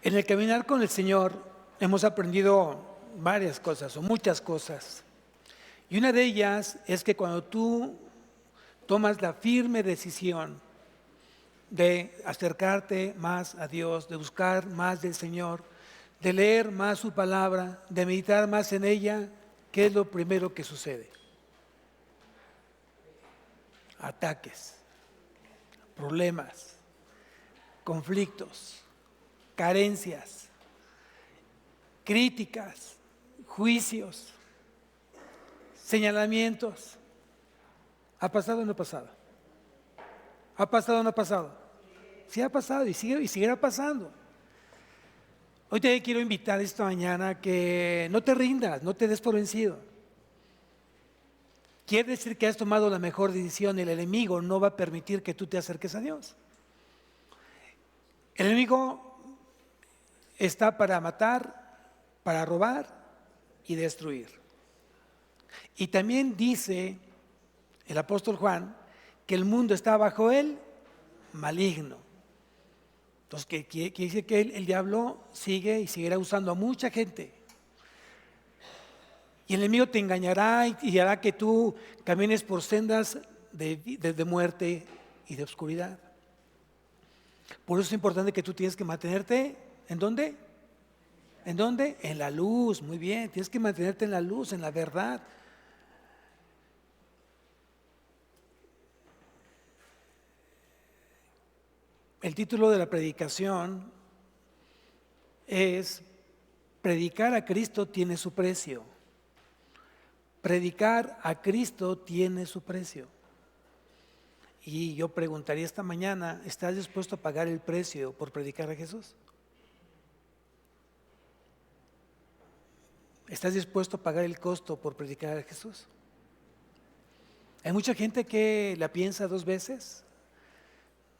En el caminar con el Señor hemos aprendido varias cosas o muchas cosas. Y una de ellas es que cuando tú tomas la firme decisión de acercarte más a Dios, de buscar más del Señor, de leer más su palabra, de meditar más en ella, ¿qué es lo primero que sucede? Ataques, problemas, conflictos, carencias, críticas, juicios, señalamientos. ¿Ha pasado o no ha pasado? ¿Ha pasado o no ha pasado? Sí ha pasado y seguirá pasando. Hoy te quiero invitar esta mañana a que no te rindas, no te des por vencido. Quiere decir que has tomado la mejor decisión y el enemigo no va a permitir que tú te acerques a Dios. El enemigo está para matar, para robar y destruir. Y también dice el apóstol Juan que el mundo está bajo el maligno. Entonces, quiere decir que el diablo sigue y seguirá usando a mucha gente. Y el enemigo te engañará y hará que tú camines por sendas de muerte y de oscuridad. Por eso es importante que tú tienes que mantenerte, ¿en dónde? ¿En dónde? En la luz, muy bien, tienes que mantenerte en la luz, en la verdad. El título de la predicación es Predicar a Cristo tiene su precio. Predicar a Cristo tiene su precio. Y yo preguntaría esta mañana, ¿estás dispuesto a pagar el precio por predicar a Jesús? ¿Estás dispuesto a pagar el costo por predicar a Jesús? Hay mucha gente que la piensa dos veces.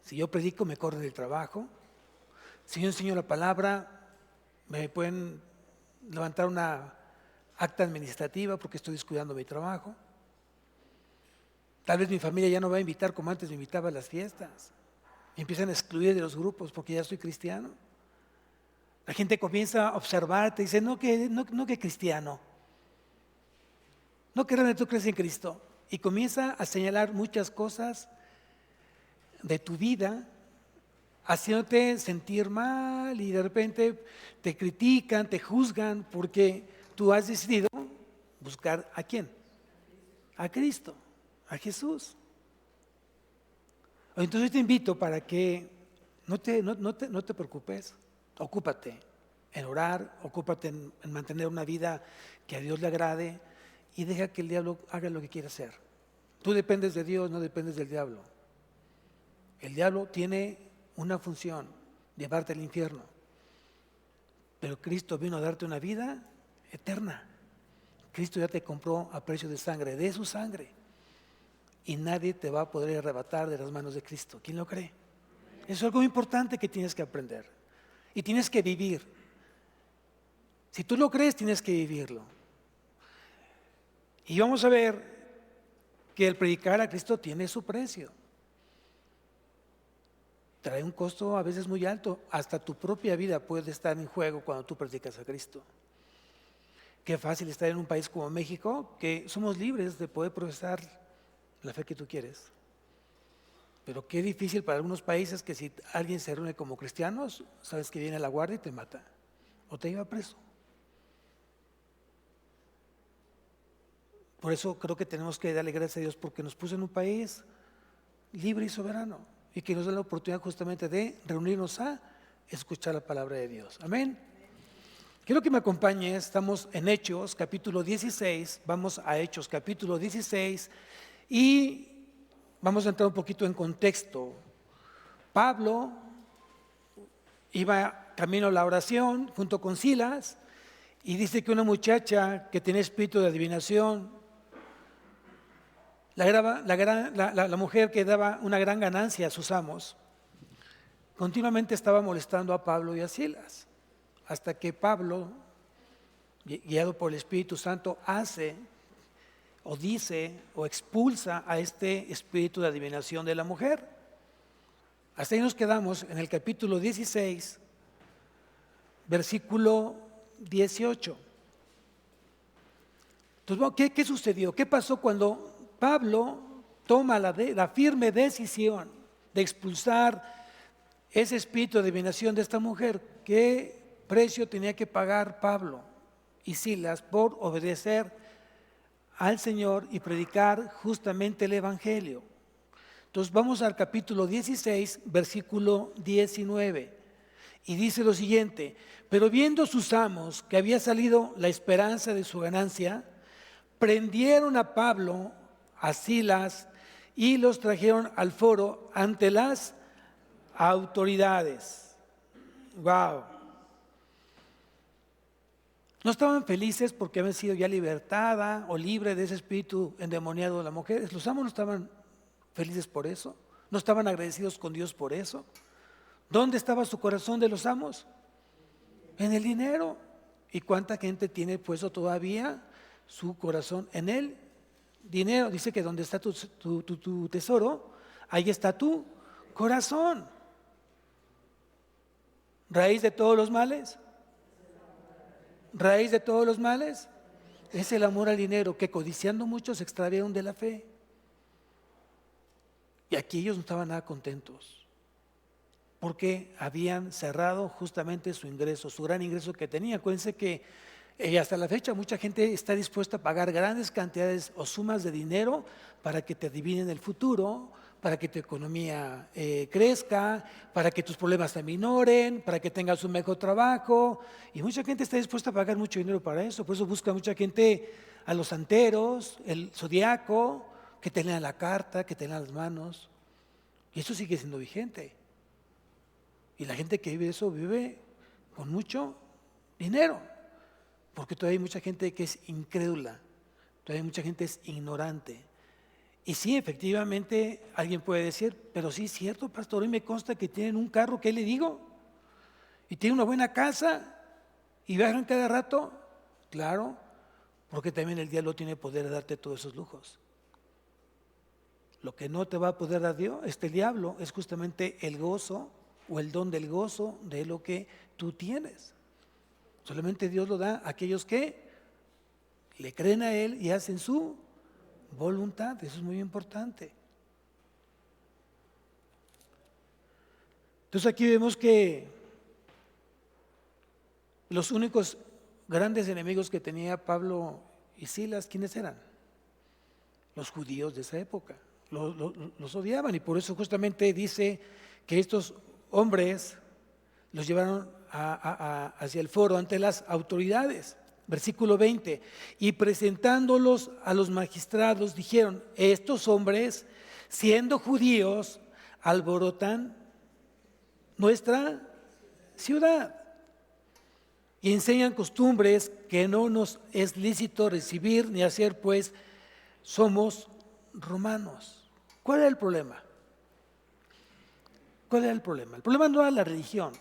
Si yo predico, me corren del trabajo. Si yo enseño la palabra, me pueden levantar una acta administrativa porque estoy descuidando mi trabajo. Tal vez mi familia ya no va a invitar como antes me invitaba a las fiestas. Me empiezan a excluir de los grupos porque ya soy cristiano. La gente comienza a observarte y dice, no que cristiano, no que realmente tú crees en Cristo. Y comienza a señalar muchas cosas de tu vida, haciéndote sentir mal y de repente te critican, te juzgan porque tú has decidido buscar ¿a quién? A Cristo, a Jesús. Entonces te invito para que no te preocupes, ocúpate en orar, ocúpate en mantener una vida que a Dios le agrade y deja que el diablo haga lo que quiera hacer. Tú dependes de Dios, no dependes del diablo. El diablo tiene una función, llevarte al infierno. Pero Cristo vino a darte una vida eterna. Cristo ya te compró a precio de sangre, de su sangre. Y nadie te va a poder arrebatar de las manos de Cristo. ¿Quién lo cree? Eso es algo importante que tienes que aprender. Y tienes que vivir. Si tú lo crees, tienes que vivirlo. Y vamos a ver que el predicar a Cristo tiene su precio. Trae un costo a veces muy alto. Hasta tu propia vida puede estar en juego cuando tú predicas a Cristo. Qué fácil estar en un país como México, que somos libres de poder profesar la fe que tú quieres. Pero qué difícil para algunos países que si alguien se reúne como cristianos, sabes que viene la guardia y te mata o te lleva preso. Por eso creo que tenemos que darle gracias a Dios porque nos puso en un país libre y soberano y que nos da la oportunidad justamente de reunirnos a escuchar la palabra de Dios. Amén. Quiero que me acompañes, estamos en Hechos capítulo 16, vamos a Hechos capítulo 16 y vamos a entrar un poquito en contexto. Pablo iba camino a la oración junto con Silas y dice que una muchacha que tenía espíritu de adivinación, la mujer que daba una gran ganancia a sus amos, continuamente estaba molestando a Pablo y a Silas, hasta que Pablo, guiado por el Espíritu Santo, hace o dice o expulsa a este espíritu de adivinación de la mujer. Hasta ahí nos quedamos en el capítulo 16. versículo 18. Entonces, ¿qué sucedió? ¿Qué pasó cuando Pablo toma la firme decisión de expulsar ese espíritu de adivinación de esta mujer? ¿Qué precio tenía que pagar Pablo y Silas por obedecer al Señor y predicar justamente el Evangelio? Entonces vamos al capítulo 16, versículo 19, y dice lo siguiente: pero viendo sus amos que había salido la esperanza de su ganancia, prendieron a Pablo, a Silas, y los trajeron al foro ante las autoridades. Wow. No estaban felices porque habían sido ya libertada o libre de ese espíritu endemoniado de la mujer. Los amos no estaban felices por eso, no estaban agradecidos con Dios por eso. ¿Dónde estaba su corazón de los amos? En el dinero. ¿Y cuánta gente tiene puesto todavía su corazón en el dinero? Dice que donde está tu tesoro, ahí está tu corazón. ¿Raíz de todos los males? ¿Raíz de todos los males? Es el amor al dinero, que codiciando mucho se extraviaron de la fe. Y aquí ellos no estaban nada contentos, porque habían cerrado justamente su ingreso, su gran ingreso que tenían. Acuérdense que hasta la fecha mucha gente está dispuesta a pagar grandes cantidades o sumas de dinero para que te adivinen el futuro, para que tu economía crezca, para que tus problemas se minoren, para que tengas un mejor trabajo. Y mucha gente está dispuesta a pagar mucho dinero para eso. Por eso busca mucha gente a los santeros, el zodiaco, que te lean la carta, que te lean las manos. Y eso sigue siendo vigente. Y la gente que vive eso vive con mucho dinero, porque todavía hay mucha gente que es incrédula, todavía hay mucha gente es ignorante. Y sí, efectivamente, alguien puede decir, pero sí es cierto, pastor, hoy me consta que tienen un carro, ¿qué le digo? Y tienen una buena casa y viajan cada rato. Claro, porque también el diablo tiene poder de darte todos esos lujos. Lo que no te va a poder dar Dios, el diablo, es justamente el gozo o el don del gozo de lo que tú tienes. Solamente Dios lo da a aquellos que le creen a Él y hacen su voluntad. Eso es muy importante. Entonces aquí vemos que los únicos grandes enemigos que tenía Pablo y Silas, ¿quiénes eran? Los judíos de esa época. Los odiaban, y por eso justamente dice que estos hombres los llevaron hacia el foro ante las autoridades. Versículo 20: y presentándolos a los magistrados dijeron: estos hombres, siendo judíos, alborotan nuestra ciudad y enseñan costumbres que no nos es lícito recibir ni hacer, pues somos romanos. ¿Cuál era el problema? ¿Cuál era el problema? El problema no era la religión.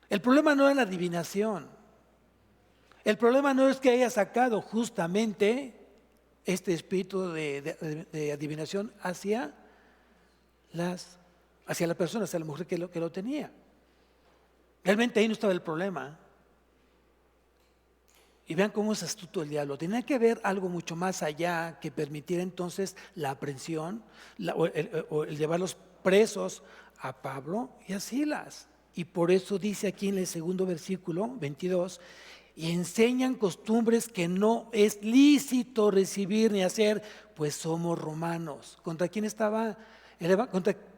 El problema no era la adivinación. El problema no es que haya sacado justamente este espíritu de adivinación hacia la persona, hacia la mujer que lo tenía. Realmente ahí no estaba el problema. Y vean cómo es astuto el diablo. Tenía que haber algo mucho más allá que permitiera entonces la aprehensión o el llevarlos presos a Pablo y a Silas. Y por eso dice aquí en el segundo versículo, 22, y enseñan costumbres que no es lícito recibir ni hacer, pues somos romanos. ¿Contra quién estaba?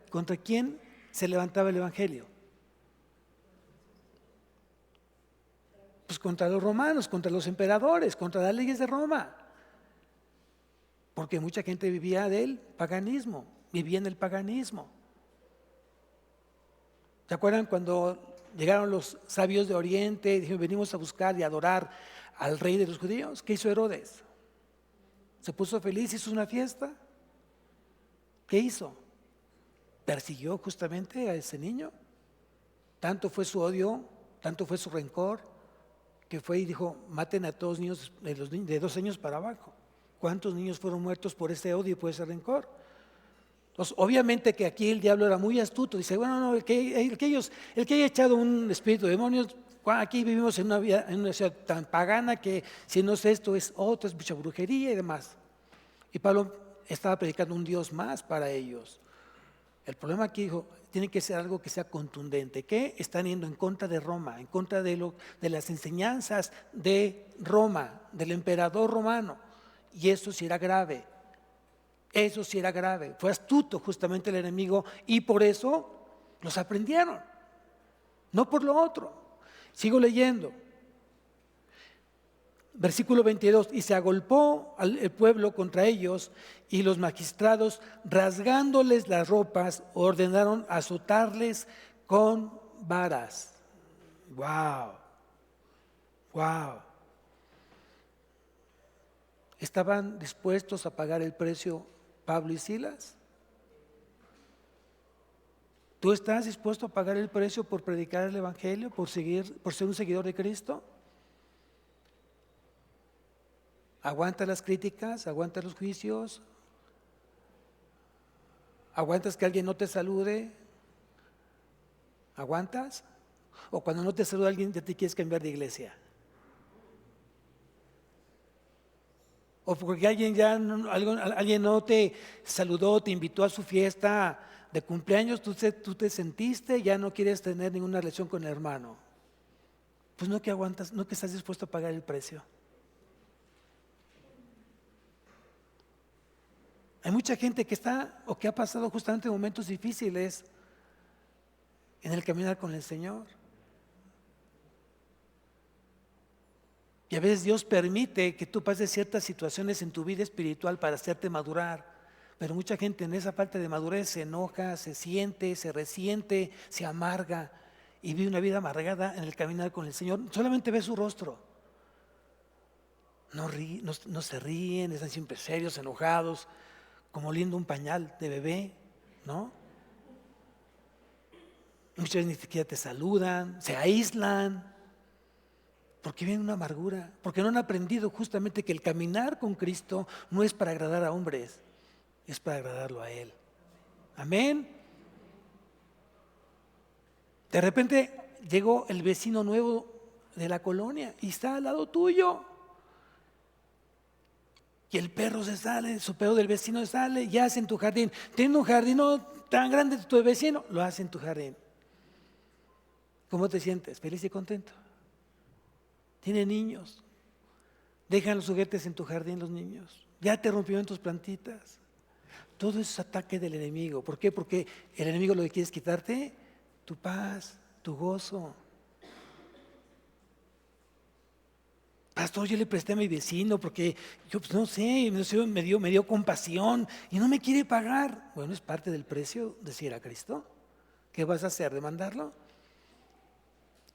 ¿Contra quién se levantaba el evangelio? Pues contra los romanos, contra los emperadores, contra las leyes de Roma. Porque mucha gente vivía del paganismo, vivía en el paganismo. ¿Se acuerdan cuando llegaron los sabios de Oriente y dijeron: venimos a buscar y adorar al rey de los judíos? ¿Qué hizo Herodes? ¿Se puso feliz? ¿Hizo una fiesta? ¿Qué hizo? Persiguió justamente a ese niño. Tanto fue su odio, tanto fue su rencor, que fue y dijo: maten a todos niños de 2 años para abajo. ¿Cuántos niños fueron muertos por ese odio y por ese rencor? Entonces, obviamente que aquí el diablo era muy astuto. Dice: bueno, no, el que haya echado un espíritu de demonios, aquí vivimos en una ciudad tan pagana que si no es esto, es otro, es mucha brujería y demás. Y Pablo estaba predicando un Dios más para ellos. El problema aquí, dijo, tiene que ser algo que sea contundente, que están yendo en contra de Roma, en contra de las enseñanzas de Roma, del emperador romano. Y eso sí era grave. Eso sí era grave. Fue astuto justamente el enemigo y por eso los aprendieron, no por lo otro. Sigo leyendo. Versículo 22, y se agolpó el pueblo contra ellos y los magistrados, rasgándoles las ropas, ordenaron azotarles con varas. ¡Wow! ¡Wow! ¿Estaban dispuestos a pagar el precio Pablo y Silas? ¿Tú estás dispuesto a pagar el precio por predicar el Evangelio, por ser un seguidor de Cristo? ¿Aguantas las críticas? ¿Aguantas los juicios? ¿Aguantas que alguien no te salude? ¿Aguantas? ¿O cuando no te saluda alguien ya te quieres cambiar de iglesia? ¿O porque alguien no te saludó, te invitó a su fiesta de cumpleaños, tú te sentiste, ya no quieres tener ninguna relación con el hermano? Pues no que aguantas, no que estás dispuesto a pagar el precio. Hay mucha gente que está o que ha pasado justamente momentos difíciles en el caminar con el Señor. Y a veces Dios permite que tú pases ciertas situaciones en tu vida espiritual para hacerte madurar. Pero mucha gente en esa falta de madurez se enoja, se siente, se resiente, se amarga y vive una vida amargada en el caminar con el Señor. Solamente ve su rostro. No se ríen, están siempre serios, enojados, como oliendo un pañal de bebé, ¿no? Muchas veces ni siquiera te saludan, se aíslan, porque viene una amargura, porque no han aprendido justamente que el caminar con Cristo no es para agradar a hombres, es para agradarlo a Él. Amén. De repente llegó el vecino nuevo de la colonia y está al lado tuyo. Y el perro se sale, su perro del vecino sale y hace en tu jardín. Tiene un jardín no tan grande tu vecino, lo hace en tu jardín. ¿Cómo te sientes? ¿Feliz y contento? Tiene niños. Dejan los juguetes en tu jardín los niños. Ya te rompieron tus plantitas. Todo eso es ataque del enemigo. ¿Por qué? Porque el enemigo lo que quiere es quitarte tu paz, tu gozo. Pastor, yo le presté a mi vecino porque yo pues, no sé, me dio compasión y no me quiere pagar. Bueno, es parte del precio de seguir a Cristo. ¿Qué vas a hacer? ¿Demandarlo?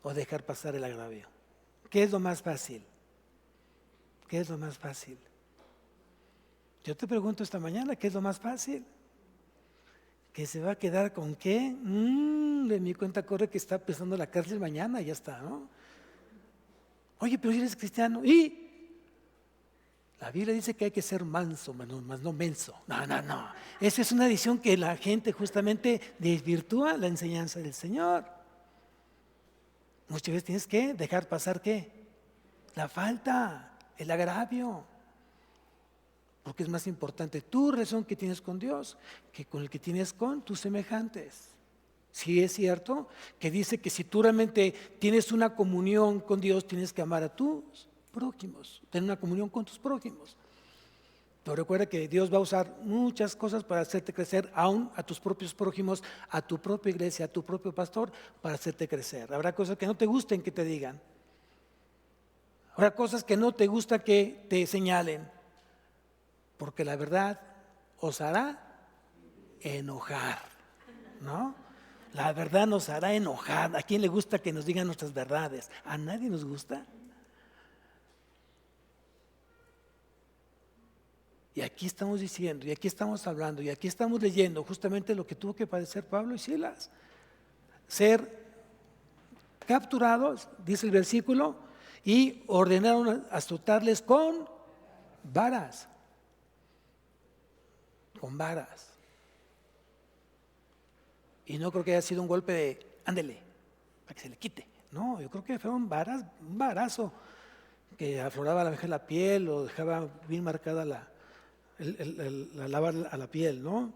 ¿O dejar pasar el agravio? ¿Qué es lo más fácil? ¿Qué es lo más fácil? Yo te pregunto esta mañana, ¿qué es lo más fácil? ¿Que se va a quedar con qué? De mi cuenta corre que está empezando la cárcel mañana, ya está, ¿no? Oye, pero si eres cristiano, ¿y? La Biblia dice que hay que ser manso, más no menso. No. Esa es una edición que la gente justamente desvirtúa la enseñanza del Señor. Muchas veces tienes que dejar pasar ¿qué? La falta, el agravio. Porque es más importante tu relación que tienes con Dios que con el que tienes con tus semejantes. Sí es cierto que dice que si tú realmente tienes una comunión con Dios, tienes que amar a tus prójimos, tener una comunión con tus prójimos. Pero recuerda que Dios va a usar muchas cosas para hacerte crecer, aún a tus propios prójimos, a tu propia iglesia, a tu propio pastor, para hacerte crecer. Habrá cosas que no te gusten que te digan. Habrá cosas que no te gusta que te señalen. Porque la verdad os hará enojar, ¿no? La verdad nos hará enojar. ¿A quién le gusta que nos digan nuestras verdades? ¿A nadie nos gusta? Y aquí estamos diciendo, y aquí estamos hablando, y aquí estamos leyendo justamente lo que tuvo que padecer Pablo y Silas. Ser capturados, dice el versículo, y ordenaron azotarles con varas. Con varas. Y no creo que haya sido un golpe de, ándele, para que se le quite. No, yo creo que fue un varazo que afloraba a la vez la piel o dejaba bien marcada la lava a la piel, ¿no?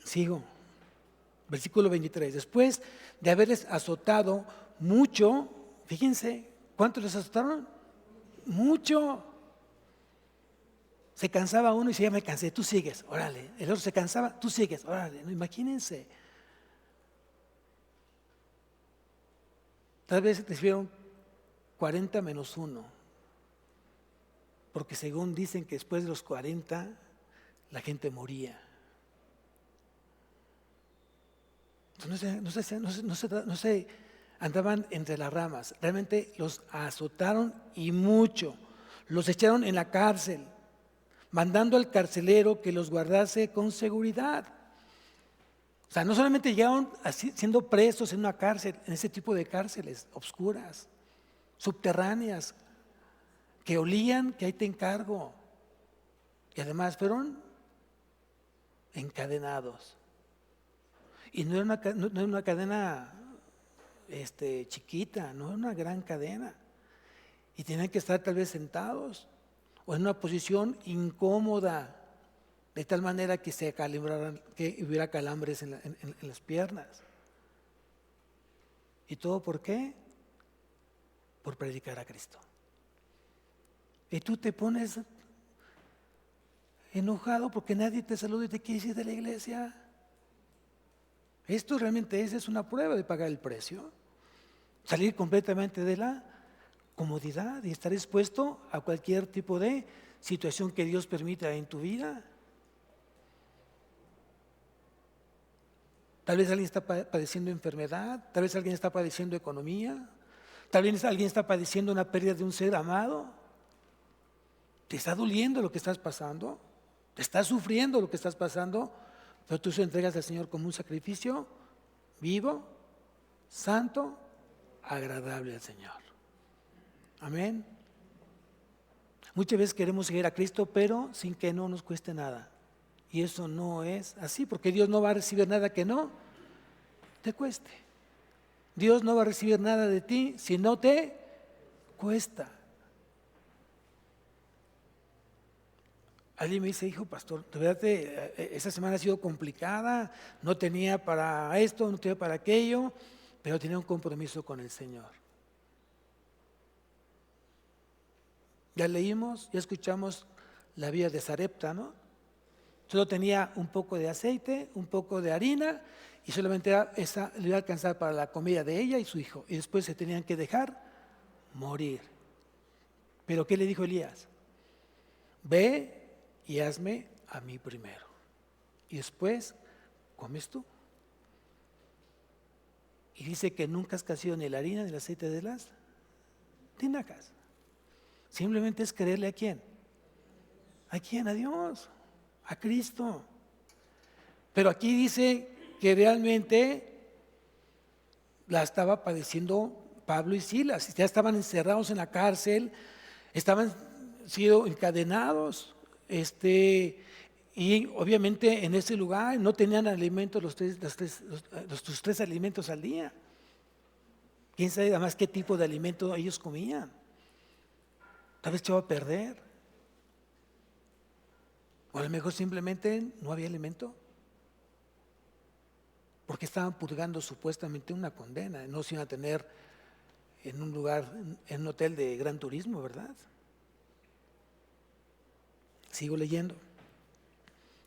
Sigo. Versículo 23. Después de haberles azotado mucho, fíjense, ¿cuánto les azotaron? Mucho. Se cansaba uno y decía, ya me cansé, tú sigues, órale. El otro se cansaba, tú sigues, órale. No, imagínense. Tal vez recibieron 40 menos 1, porque según dicen que después de los 40 la gente moría. No se andaban entre las ramas, realmente los azotaron y mucho, los echaron en la cárcel, mandando al carcelero que los guardase con seguridad. O sea, no solamente llegaron así, siendo presos en una cárcel, en ese tipo de cárceles obscuras, subterráneas, que olían que ahí te encargo. Y además fueron encadenados. Y no era una cadena chiquita, no era una gran cadena. Y tenían que estar tal vez sentados o en una posición incómoda, de tal manera que se calimbraran, que hubiera calambres en las piernas. ¿Y todo por qué? Por predicar a Cristo. Y tú te pones enojado porque nadie te saluda y te quiere ir de la iglesia. Esto realmente es una prueba de pagar el precio. Salir completamente de la comodidad y estar expuesto a cualquier tipo de situación que Dios permita en tu vida. Tal vez alguien está padeciendo enfermedad, tal vez alguien está padeciendo economía, tal vez alguien está padeciendo una pérdida de un ser amado. ¿Te está doliendo lo que estás pasando? ¿Te está sufriendo lo que estás pasando? Pero tú se lo entregas al Señor como un sacrificio vivo, santo, agradable al Señor. Amén. Muchas veces queremos seguir a Cristo, pero sin que no nos cueste nada. Y eso no es así, porque Dios no va a recibir nada que no te cueste. Dios no va a recibir nada de ti si no te cuesta. Alguien me dice, hijo pastor, de verdad esa semana ha sido complicada, no tenía para esto, no tenía para aquello, pero tenía un compromiso con el Señor. Ya leímos, ya escuchamos la vida de Sarepta, ¿no? Solo tenía un poco de aceite, un poco de harina y solamente le iba a alcanzar para la comida de ella y su hijo. Y después se tenían que dejar morir. Pero ¿qué le dijo Elías? Ve y hazme a mí primero. Y después comes tú. Y dice que nunca escaseó ni la harina ni el aceite de las tinacas. Simplemente es creerle a quién. ¿A quién? A Dios. A Cristo. Pero aquí dice que realmente la estaba padeciendo Pablo y Silas. Ya estaban encerrados en la cárcel, estaban siendo encadenados, y obviamente en ese lugar no tenían alimentos los tres alimentos al día. ¿Quién sabe además qué tipo de alimento ellos comían? Tal vez echaba a perder. O a lo mejor simplemente no había alimento. Porque estaban purgando supuestamente una condena. No se iban a tener en un lugar, en un hotel de gran turismo, ¿verdad? Sigo leyendo.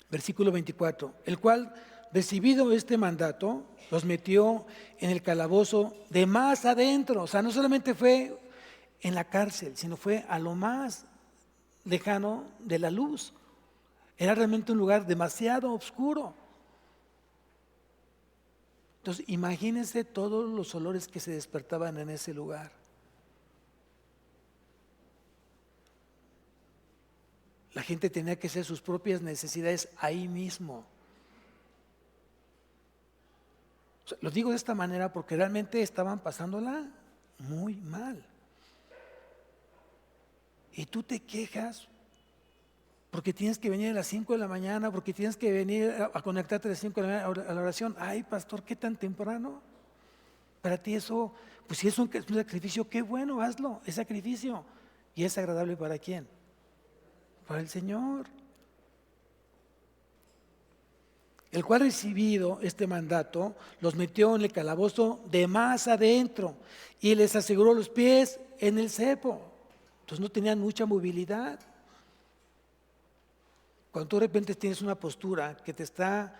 Versículo 24. El cual, recibido este mandato, los metió en el calabozo de más adentro. O sea, no solamente fue en la cárcel, sino fue a lo más lejano de la luz. Era realmente un lugar demasiado oscuro. Entonces, imagínense todos los olores que se despertaban en ese lugar. La gente tenía que hacer sus propias necesidades ahí mismo. O sea, lo digo de esta manera porque realmente estaban pasándola muy mal. Y tú te quejas porque tienes que venir a las 5 de la mañana, porque tienes que venir a conectarte a las 5 de la mañana a la oración. Ay, pastor, ¿qué tan temprano? Para ti eso, pues si es un sacrificio, qué bueno, hazlo, es sacrificio. ¿Y es agradable para quién? Para el Señor. El cual recibido este mandato, los metió en el calabozo de más adentro y les aseguró los pies en el cepo. Entonces no tenían mucha movilidad. Cuando tú de repente tienes una postura que te está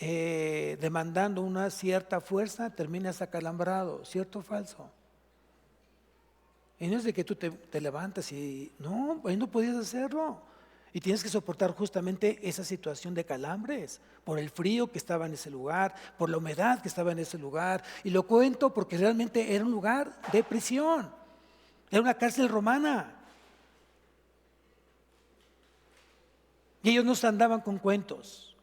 demandando una cierta fuerza, terminas acalambrado, ¿cierto o falso? Y no es de que tú te levantas y no, ahí no podías hacerlo. Y tienes que soportar justamente esa situación de calambres, por el frío que estaba en ese lugar, por la humedad que estaba en ese lugar. Y lo cuento porque realmente era un lugar de prisión, era una cárcel romana. Y ellos no se andaban con cuentos.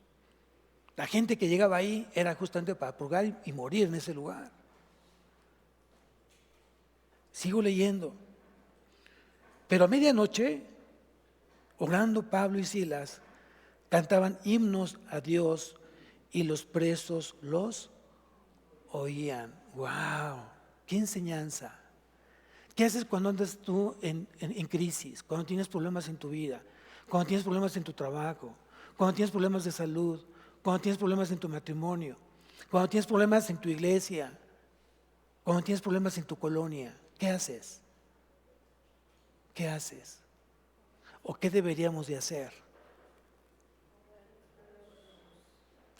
La gente que llegaba ahí era justamente para purgar y morir en ese lugar. Sigo leyendo. Pero a medianoche, orando Pablo y Silas, cantaban himnos a Dios y los presos los oían. ¡Wow! ¡Qué enseñanza! ¿Qué haces cuando andas tú en crisis? Cuando tienes problemas en tu vida, cuando tienes problemas en tu trabajo, cuando tienes problemas de salud, cuando tienes problemas en tu matrimonio, cuando tienes problemas en tu iglesia, cuando tienes problemas en tu colonia. ¿Qué haces? ¿Qué haces? ¿O qué deberíamos de hacer?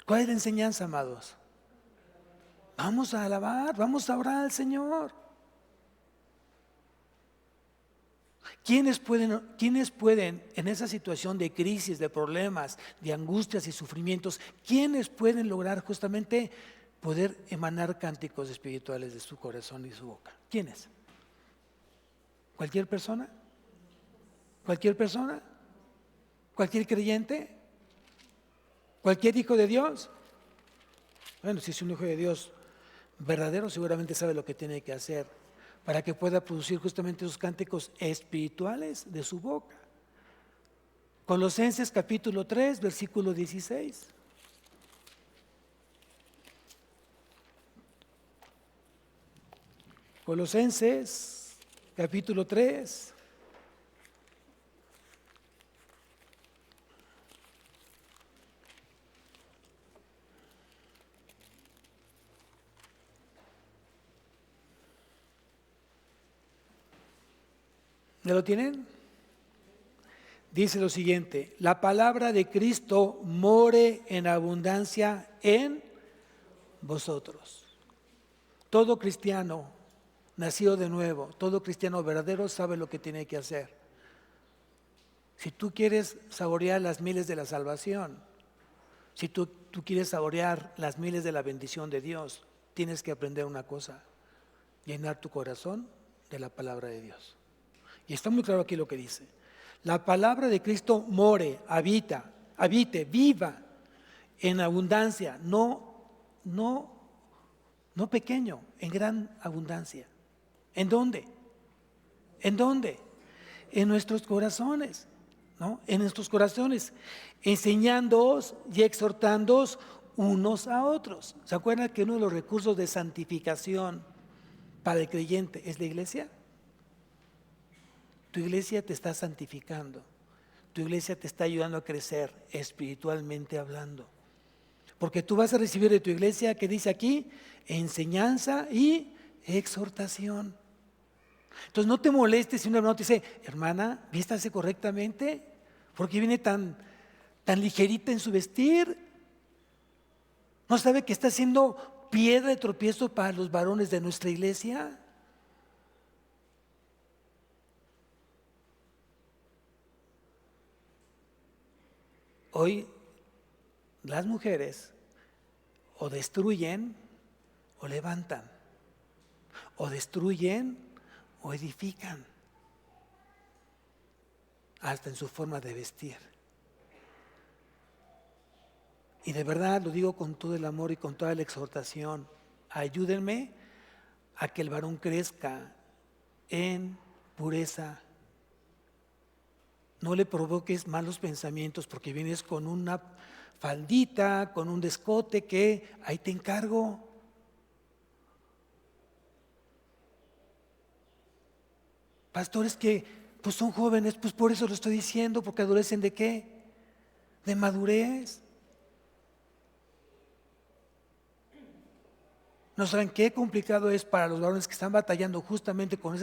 ¿Cuál es la enseñanza, amados? Vamos a alabar, vamos a orar al Señor. ¿Quiénes pueden en esa situación de crisis, de problemas, de angustias y sufrimientos, quiénes pueden lograr justamente poder emanar cánticos espirituales de su corazón y su boca? ¿Quiénes? ¿Cualquier persona? ¿Cualquier persona? ¿Cualquier creyente? ¿Cualquier hijo de Dios? Bueno, si es un hijo de Dios verdadero, seguramente sabe lo que tiene que hacer para que pueda producir justamente esos cánticos espirituales de su boca. Colosenses capítulo 3, versículo 16. Colosenses capítulo 3. ¿Ya lo tienen? Dice lo siguiente: la palabra de Cristo more en abundancia en vosotros. Todo cristiano nacido de nuevo, todo cristiano verdadero sabe lo que tiene que hacer. Si tú quieres saborear las miles de la salvación, si tú quieres saborear las miles de la bendición de Dios, tienes que aprender una cosa: llenar tu corazón de la palabra de Dios. Y está muy claro aquí lo que dice: la palabra de Cristo more, habite, viva en abundancia, no pequeño, en gran abundancia. ¿En dónde? ¿En dónde? En nuestros corazones, ¿no? En nuestros corazones, enseñándoos y exhortándoos unos a otros. ¿Se acuerdan que uno de los recursos de santificación para el creyente es la iglesia? Tu iglesia te está santificando, tu iglesia te está ayudando a crecer espiritualmente hablando. Porque tú vas a recibir de tu iglesia, que dice aquí, enseñanza y exhortación. Entonces no te molestes si una hermana te dice: hermana, vístase correctamente, porque viene tan ligerita en su vestir. ¿No sabe que está siendo piedra de tropiezo para los varones de nuestra iglesia? Hoy las mujeres o destruyen o levantan, o destruyen o edifican, hasta en su forma de vestir. Y de verdad lo digo con todo el amor y con toda la exhortación: ayúdenme a que el varón crezca en pureza. No le provoques malos pensamientos porque vienes con una faldita, con un descote, que ahí te encargo. Pastores que pues son jóvenes, pues por eso lo estoy diciendo, porque adolecen ¿de qué? De madurez. ¿No saben qué complicado es para los varones que están batallando justamente con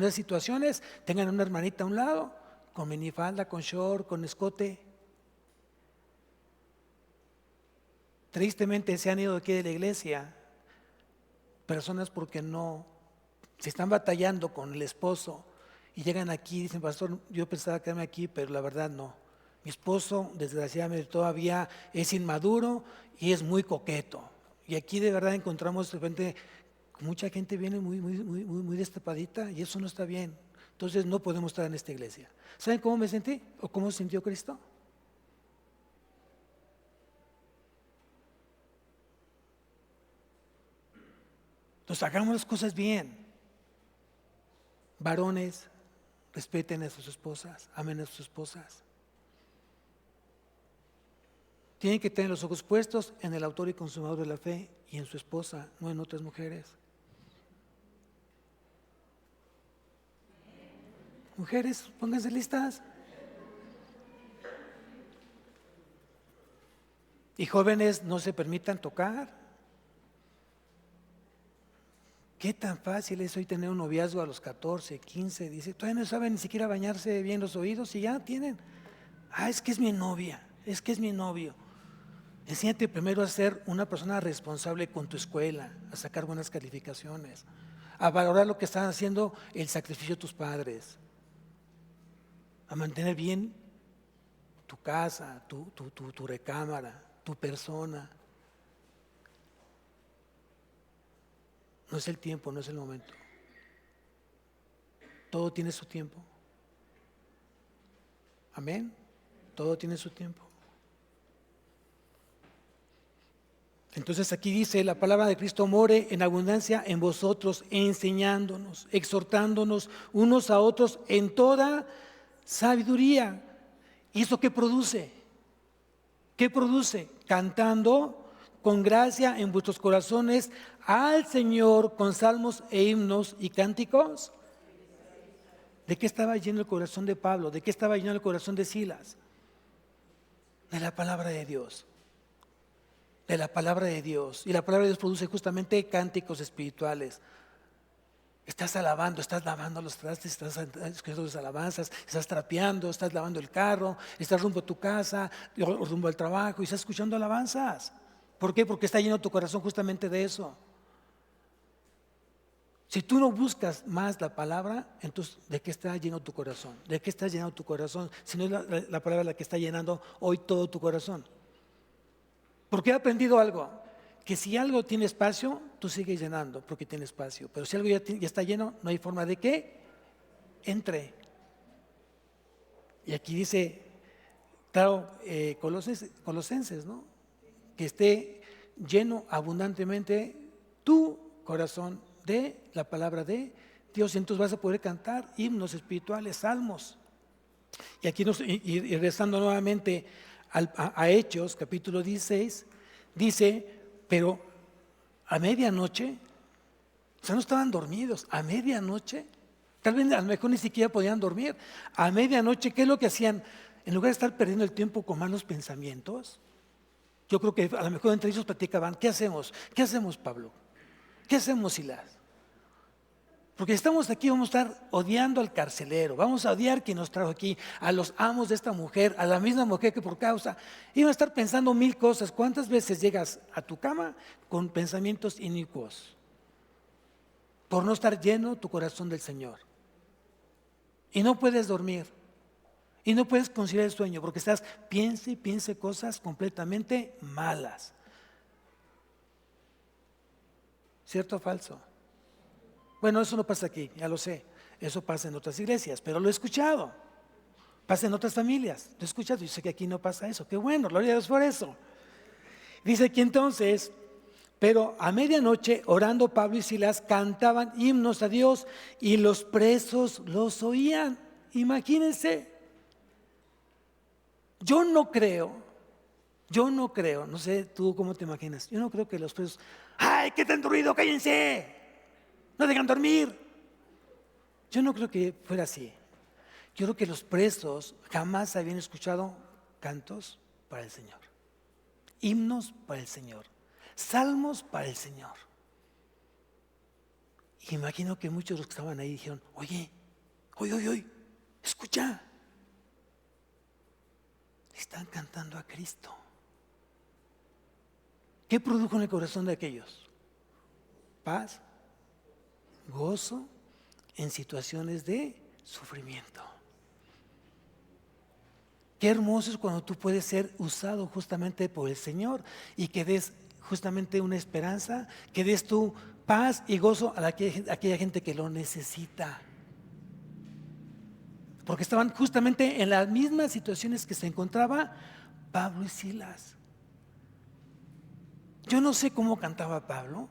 esas situaciones? Tengan una hermanita a un lado, con minifalda, con short, con escote. Tristemente se han ido de aquí de la iglesia personas porque no, se están batallando con el esposo y llegan aquí y dicen, pastor, yo pensaba quedarme aquí, pero la verdad no. Mi esposo, desgraciadamente, todavía es inmaduro y es muy coqueto. Y aquí de verdad encontramos de repente, mucha gente viene muy destapadita y eso no está bien. Entonces no podemos estar en esta iglesia. ¿Saben cómo me sentí? ¿O cómo se sintió Cristo? Entonces hagamos las cosas bien. Varones, respeten a sus esposas, amen a sus esposas. Tienen que tener los ojos puestos en el autor y consumador de la fe y en su esposa, no en otras mujeres. Mujeres, pónganse listas. Y jóvenes, no se permitan tocar. ¿Qué tan fácil es hoy tener un noviazgo a los 14, 15, 16? Todavía no saben ni siquiera bañarse bien los oídos y ya tienen. Es que es mi novia, es que es mi novio. Enséñate primero a ser una persona responsable con tu escuela, a sacar buenas calificaciones, a valorar lo que están haciendo, el sacrificio de tus padres, a mantener bien tu casa, tu recámara, tu persona. No es el tiempo, no es el momento. Todo tiene su tiempo. Amén. Todo tiene su tiempo. Entonces aquí dice, la palabra de Cristo more en abundancia en vosotros, enseñándonos, exhortándonos unos a otros en toda sabiduría. ¿Y eso qué produce? ¿Qué produce? Cantando con gracia en vuestros corazones al Señor con salmos e himnos y cánticos. ¿De qué estaba lleno el corazón de Pablo? ¿De qué estaba lleno el corazón de Silas? De la palabra de Dios. De la palabra de Dios. Y la palabra de Dios produce justamente cánticos espirituales. Estás alabando, estás lavando los trastes, estás escuchando las alabanzas, estás trapeando, estás lavando el carro, estás rumbo a tu casa, o rumbo al trabajo y estás escuchando alabanzas. ¿Por qué? Porque está lleno tu corazón justamente de eso. Si tú no buscas más la palabra, entonces ¿de qué está lleno tu corazón? ¿De qué está llenando tu corazón? Si no es la palabra la que está llenando hoy todo tu corazón. Porque he aprendido algo, que si algo tiene espacio, tú sigues llenando porque tiene espacio. Pero si algo ya está lleno, no hay forma de que entre. Y aquí dice, claro, Colosenses, ¿no? Que esté lleno abundantemente tu corazón de la palabra de Dios. Y entonces vas a poder cantar himnos espirituales, salmos. Y aquí y regresando nuevamente a Hechos, capítulo 16, dice, pero a medianoche, o sea, no estaban dormidos, a medianoche, tal vez a lo mejor ni siquiera podían dormir. A medianoche, ¿qué es lo que hacían? En lugar de estar perdiendo el tiempo con malos pensamientos, yo creo que a lo mejor entre ellos platicaban, ¿qué hacemos? ¿Qué hacemos, Pablo? ¿Qué hacemos, Silas? Porque si estamos aquí vamos a estar odiando al carcelero, vamos a odiar quien nos trajo aquí, a los amos de esta mujer, a la misma mujer que por causa, iban a estar pensando mil cosas. ¿Cuántas veces llegas a tu cama con pensamientos inicuos? Por no estar lleno tu corazón del Señor. Y no puedes dormir. Y no puedes conciliar el sueño porque estás piense y piense cosas completamente malas. ¿Cierto o falso? Bueno, eso no pasa aquí, ya lo sé. Eso pasa en otras iglesias, pero lo he escuchado. Pasa en otras familias. Lo he escuchado y sé que aquí no pasa eso. Qué bueno, gloria a Dios por eso. Dice aquí entonces, pero a medianoche orando Pablo y Silas cantaban himnos a Dios y los presos los oían. Imagínense. Yo no creo, no sé tú cómo te imaginas, yo no creo que los presos, ¡ay, qué tanto ruido, cállense! No dejan dormir. Yo no creo que fuera así. Yo creo que los presos jamás habían escuchado cantos para el Señor, himnos para el Señor, salmos para el Señor. Imagino que muchos de los que estaban ahí dijeron, oye, escucha, están cantando a Cristo. ¿Qué produjo en el corazón de aquellos? Paz, gozo en situaciones de sufrimiento. Qué hermoso es cuando tú puedes ser usado justamente por el Señor y que des justamente una esperanza, que des tu paz y gozo a aquella gente que lo necesita. Porque estaban justamente en las mismas situaciones que se encontraba Pablo y Silas. Yo no sé cómo cantaba Pablo,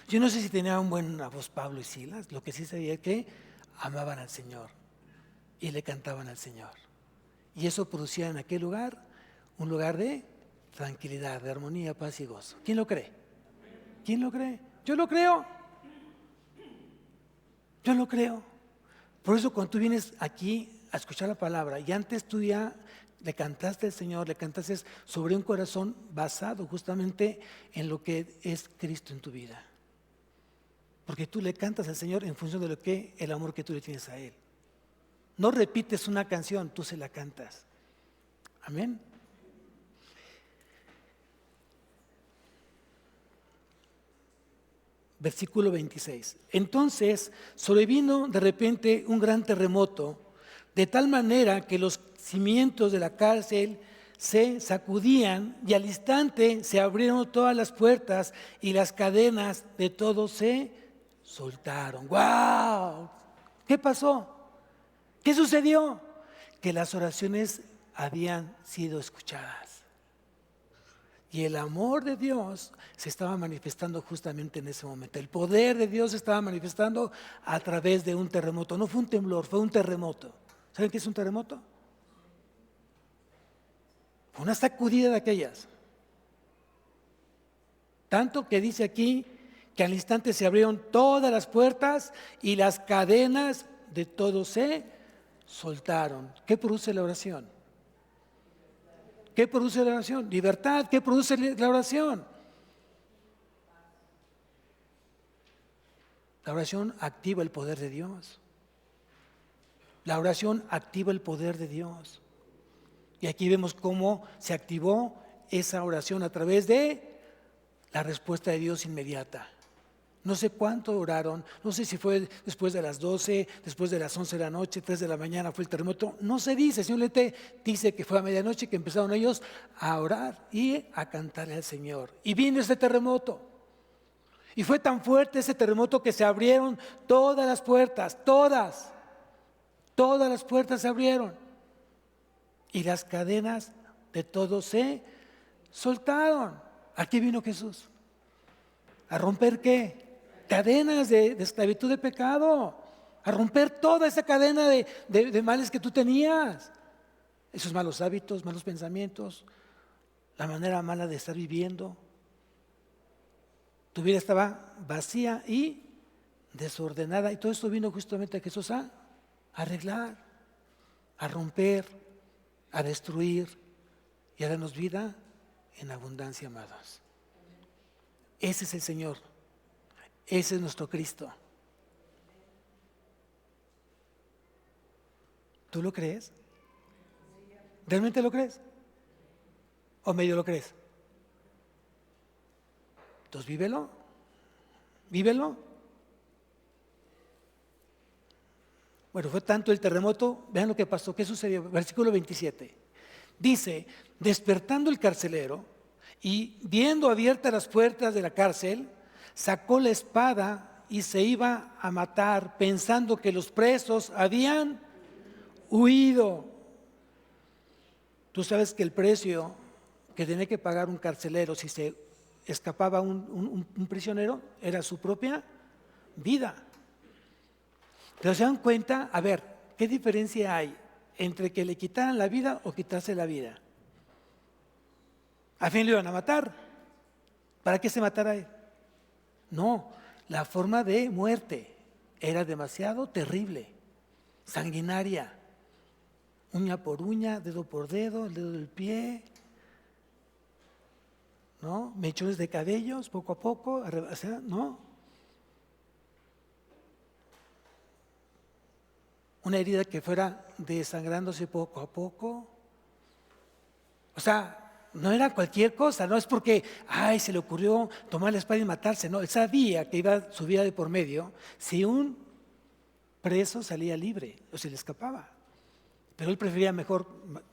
yo no sé si tenía una buena voz Pablo y Silas, lo que sí sabía es que amaban al Señor y le cantaban al Señor. Y eso producía en aquel lugar un lugar de tranquilidad, de armonía, paz y gozo. ¿Quién lo cree? ¿Quién lo cree? Yo lo creo. Yo lo creo. Por eso cuando tú vienes aquí a escuchar la palabra y antes tú ya le cantaste al Señor, le cantaste sobre un corazón basado justamente en lo que es Cristo en tu vida. Porque tú le cantas al Señor en función de lo que el amor que tú le tienes a Él. No repites una canción, tú se la cantas. Amén. Versículo 26. Entonces sobrevino de repente un gran terremoto, de tal manera que los cimientos de la cárcel se sacudían y al instante se abrieron todas las puertas y las cadenas de todos se soltaron. ¡Wow! ¿Qué pasó? ¿Qué sucedió? Que las oraciones habían sido escuchadas. Y el amor de Dios se estaba manifestando justamente en ese momento. El poder de Dios se estaba manifestando a través de un terremoto. No fue un temblor, fue un terremoto. ¿Saben qué es un terremoto? Fue una sacudida de aquellas. Tanto que dice aquí que al instante se abrieron todas las puertas y las cadenas de todos se soltaron. ¿Qué produce la oración? ¿Qué produce la oración? Libertad. ¿Qué produce la oración? La oración activa el poder de Dios. La oración activa el poder de Dios. Y aquí vemos cómo se activó esa oración a través de la respuesta de Dios inmediata. No sé cuánto oraron, no sé si fue después de las 12, después de las 11 de la noche, 3 de la mañana fue el terremoto, no se dice, simplemente dice que fue a medianoche que empezaron ellos a orar y a cantarle al Señor. Y vino este terremoto. Y fue tan fuerte ese terremoto que se abrieron todas las puertas, todas las puertas se abrieron. Y las cadenas de todos se soltaron. ¿A qué vino Jesús? ¿A romper qué? Cadenas de esclavitud de pecado, a romper toda esa cadena de males que tú tenías, esos malos hábitos, malos pensamientos, la manera mala de estar viviendo. Tu vida estaba vacía y desordenada y todo esto vino justamente a Jesús a arreglar, a romper, a destruir y a darnos vida en abundancia, amados. Ese es el Señor. Ese es nuestro Cristo. ¿Tú lo crees? ¿Realmente lo crees? ¿O medio lo crees? Entonces vívelo. Vívelo. Bueno, fue tanto el terremoto. Vean lo que pasó. ¿Qué sucedió? Versículo 27. Dice, despertando el carcelero y viendo abiertas las puertas de la cárcel, sacó la espada y se iba a matar pensando que los presos habían huido. Tú sabes que el precio que tenía que pagar un carcelero si se escapaba un prisionero era su propia vida. Pero se dan cuenta, a ver, ¿qué diferencia hay entre que le quitaran la vida o quitarse la vida? Al fin lo iban a matar. ¿Para qué se matara él? No, la forma de muerte era demasiado terrible. sanguinaria, uña por uña, dedo por dedo, el dedo del pie, ¿no? Mechones de cabellos, poco a poco, o sea, ¿no? Una herida que fuera desangrándose poco a poco. O sea, no era cualquier cosa, no es porque, se le ocurrió tomar la espada y matarse, no, él sabía que iba su vida de por medio si un preso salía libre o se le escapaba. Pero él prefería mejor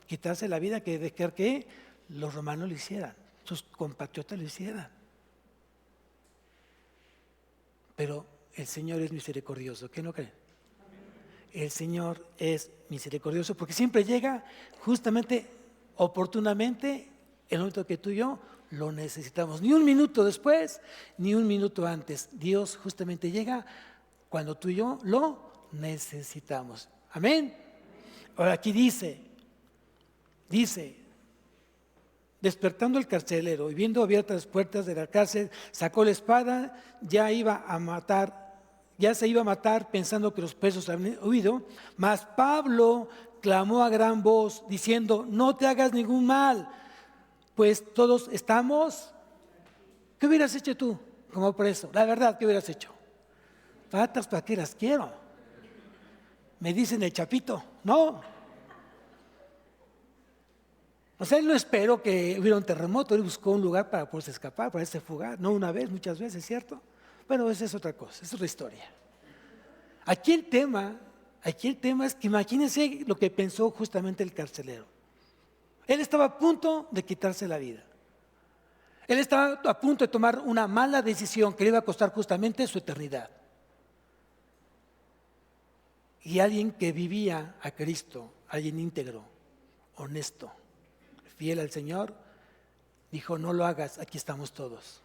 quitarse la vida que dejar que los romanos lo hicieran, sus compatriotas lo hicieran. Pero el Señor es misericordioso, ¿qué no creen? El Señor es misericordioso porque siempre llega justamente, oportunamente, el momento que tú y yo lo necesitamos. Ni un minuto después, ni un minuto antes. Dios justamente llega cuando tú y yo lo necesitamos. Amén. Ahora aquí dice, despertando el carcelero y viendo abiertas las puertas de la cárcel, sacó la espada, ya se iba a matar pensando que los presos habían huido, mas Pablo clamó a gran voz diciendo, no te hagas ningún mal, pues todos estamos. ¿Qué hubieras hecho tú como preso? La verdad, ¿qué hubieras hecho? Patas, ¿para qué las quiero? Me dicen el chapito, no. O sea, él no esperó que hubiera un terremoto, él buscó un lugar para poderse escapar, para irse fugar, no una vez, muchas veces, ¿cierto? Bueno, esa es otra cosa, es otra historia. Aquí el tema es que imagínense lo que pensó justamente el carcelero. Él estaba a punto de quitarse la vida. Él estaba a punto de tomar una mala decisión que le iba a costar justamente su eternidad. Y alguien que vivía a Cristo, alguien íntegro, honesto, fiel al Señor, dijo, no lo hagas, aquí estamos todos.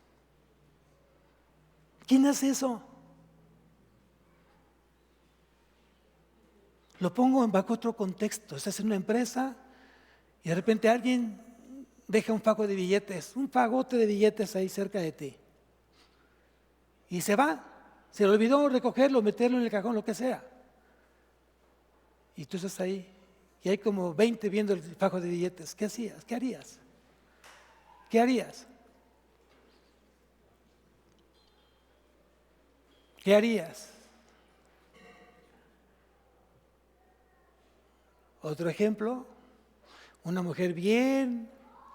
¿Quién hace eso? Lo pongo bajo otro contexto. Estás en una empresa y de repente alguien deja un fajo de billetes, un fagote de billetes ahí cerca de ti. Y se va, se le olvidó recogerlo, meterlo en el cajón, lo que sea. Y tú estás ahí y hay como 20 viendo el fajo de billetes. ¿Qué hacías? ¿Qué harías? ¿Qué harías? ¿Qué harías? Otro ejemplo, una mujer bien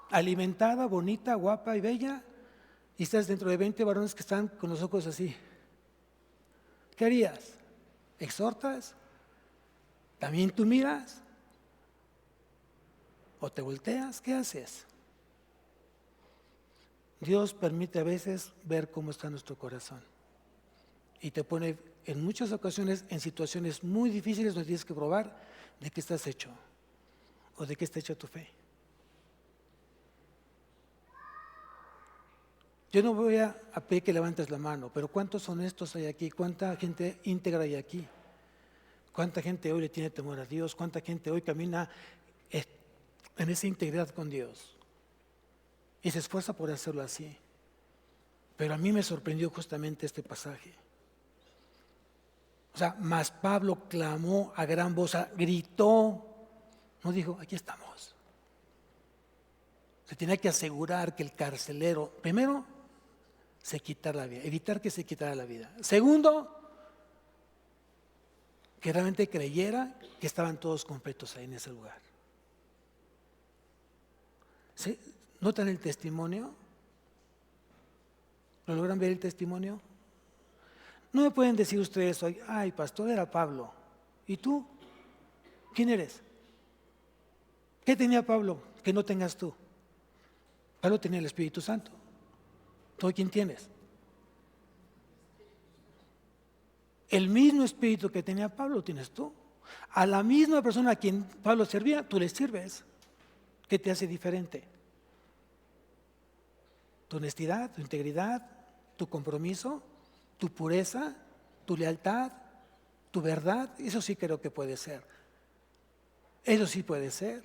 alimentada, bonita, guapa y bella, y estás dentro de 20 varones que están con los ojos así. ¿Qué harías? ¿Exhortas? ¿También tú miras? ¿O te volteas? ¿Qué haces? Dios permite a veces ver cómo está nuestro corazón y te pone en muchas ocasiones en situaciones muy difíciles donde tienes que probar de qué estás hecho o de qué está hecha tu fe. Yo no voy a pedir que levantes la mano, pero ¿cuántos honestos hay aquí? ¿Cuánta gente íntegra hay aquí? ¿Cuánta gente hoy le tiene temor a Dios? ¿Cuánta gente hoy camina en esa integridad con Dios? Y se esfuerza por hacerlo así. Pero a mí me sorprendió justamente este pasaje. O sea, mas Pablo clamó a gran voz, gritó, no dijo, aquí estamos. Se tenía que asegurar que el carcelero, primero, se quitara la vida, evitar que se quitara la vida. Segundo, que realmente creyera que estaban todos completos ahí en ese lugar. ¿Sí? ¿Notan el testimonio? ¿Lo logran ver el testimonio? No me pueden decir ustedes hoy, ay, pastor, era Pablo. ¿Y tú? ¿Quién eres? ¿Qué tenía Pablo que no tengas tú? Pablo tenía el Espíritu Santo. ¿Tú quién tienes? El mismo Espíritu que tenía Pablo tienes tú. A la misma persona a quien Pablo servía, tú le sirves. ¿Qué te hace diferente? Tu honestidad, tu integridad, tu compromiso, tu pureza, tu lealtad, tu verdad. Eso sí creo que puede ser. Eso sí puede ser.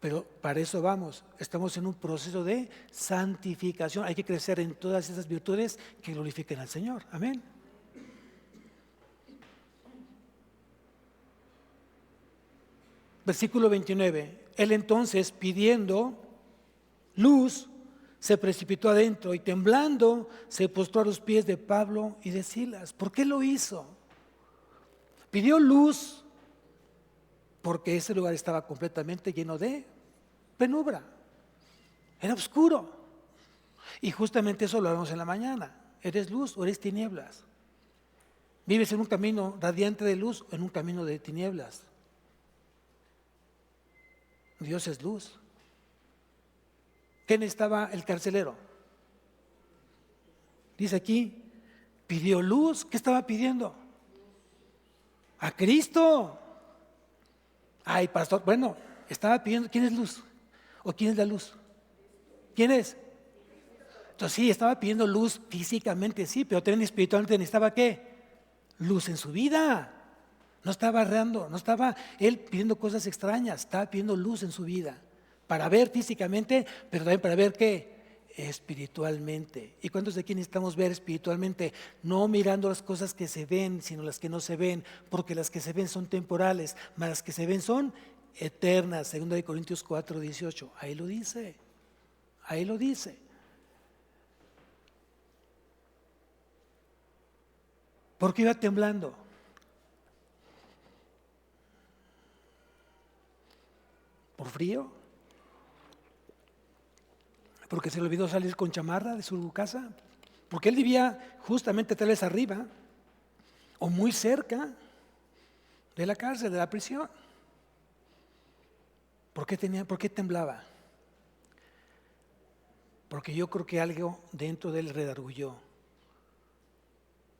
Pero para eso vamos, estamos en un proceso de santificación. Hay que crecer en todas esas virtudes que glorifiquen al Señor. Amén. Versículo 29. Él entonces, pidiendo luz, se precipitó adentro y temblando se postró a los pies de Pablo y de Silas. ¿Por qué lo hizo? Pidió luz porque ese lugar estaba completamente lleno de penumbra. Era oscuro. Y justamente eso lo hablamos en la mañana. ¿Eres luz o eres tinieblas? ¿Vives en un camino radiante de luz o en un camino de tinieblas? Dios es luz. ¿Quién estaba el carcelero? Dice aquí, pidió luz. ¿Qué estaba pidiendo? A Cristo. Ay, pastor, bueno, estaba pidiendo, ¿quién es luz? ¿O quién es la luz? ¿Quién es? Entonces sí, estaba pidiendo luz físicamente, sí, pero también espiritualmente necesitaba ¿qué? Luz en su vida. No estaba errando, no estaba él pidiendo cosas extrañas, estaba pidiendo luz en su vida. Para ver físicamente, pero también para ver ¿qué? Espiritualmente. ¿Y cuántos de aquí necesitamos ver espiritualmente? No mirando las cosas que se ven, sino las que no se ven, porque las que se ven son temporales, mas las que se ven son eternas. 2 Corintios 4:18. Ahí lo dice. Ahí lo dice. ¿Por qué iba temblando? ¿Por frío? ¿Porque se le olvidó salir con chamarra de su casa? Porque él vivía justamente tal vez arriba o muy cerca de la cárcel, de la prisión. ¿Por qué temblaba? Porque yo creo que algo dentro de él redarguyó.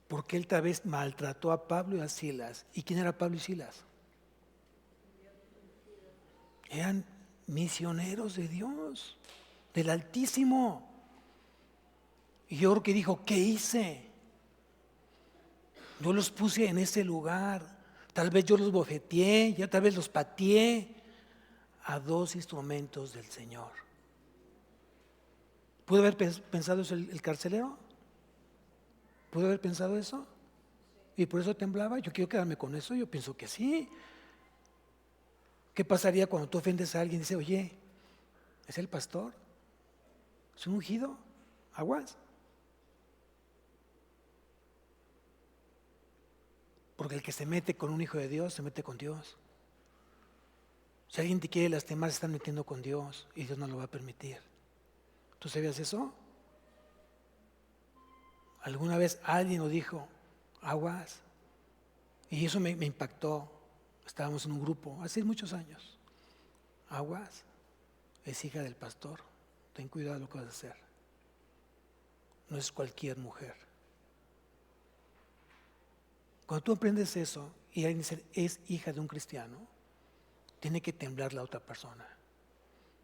Porque él tal vez maltrató a Pablo y a Silas. ¿Y quién era Pablo y Silas? Eran misioneros de Dios, del Altísimo. Y yo creo que dijo, ¿qué hice? Yo los puse en ese lugar. Tal vez yo los bofeteé, ya tal vez los pateé a dos instrumentos del Señor. ¿Pudo haber pensado eso el carcelero? ¿Pudo haber pensado eso? ¿Y por eso temblaba? Yo quiero quedarme con eso, yo pienso que sí. ¿Qué pasaría cuando tú ofendes a alguien y dices, oye, es el pastor? ¿Es un ungido? Aguas. Porque el que se mete con un hijo de Dios, se mete con Dios. Si alguien te quiere lastimar, se está metiendo con Dios y Dios no lo va a permitir. ¿Tú sabías eso? Alguna vez alguien lo dijo, aguas. Y eso me impactó. Estábamos en un grupo hace muchos años. Aguas, es hija del pastor. Ten cuidado de lo que vas a hacer. No es cualquier mujer. Cuando tú aprendes eso y alguien dice, es hija de un cristiano, tiene que temblar la otra persona.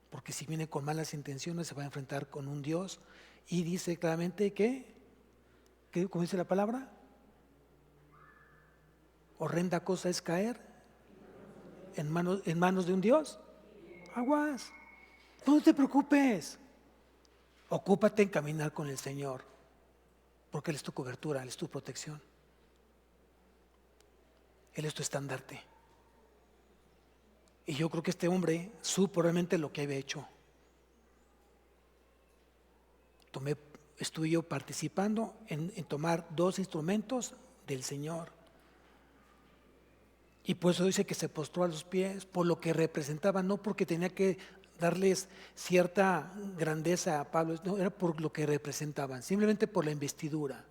Porque si viene con malas intenciones, se va a enfrentar con un Dios. Y dice claramente que ¿cómo dice la palabra? Horrenda cosa es caer en manos de un Dios. Aguas. No te preocupes. Ocúpate en caminar con el Señor. Porque Él es tu cobertura, Él es tu protección. Él es tu estandarte. Y yo creo que este hombre supo realmente lo que había hecho. Estuve yo participando en tomar dos instrumentos del Señor. Y por eso dice que se postró a los pies, por lo que representaba, no porque tenía que darles cierta grandeza a Pablo, no, era por lo que representaban, simplemente por la investidura.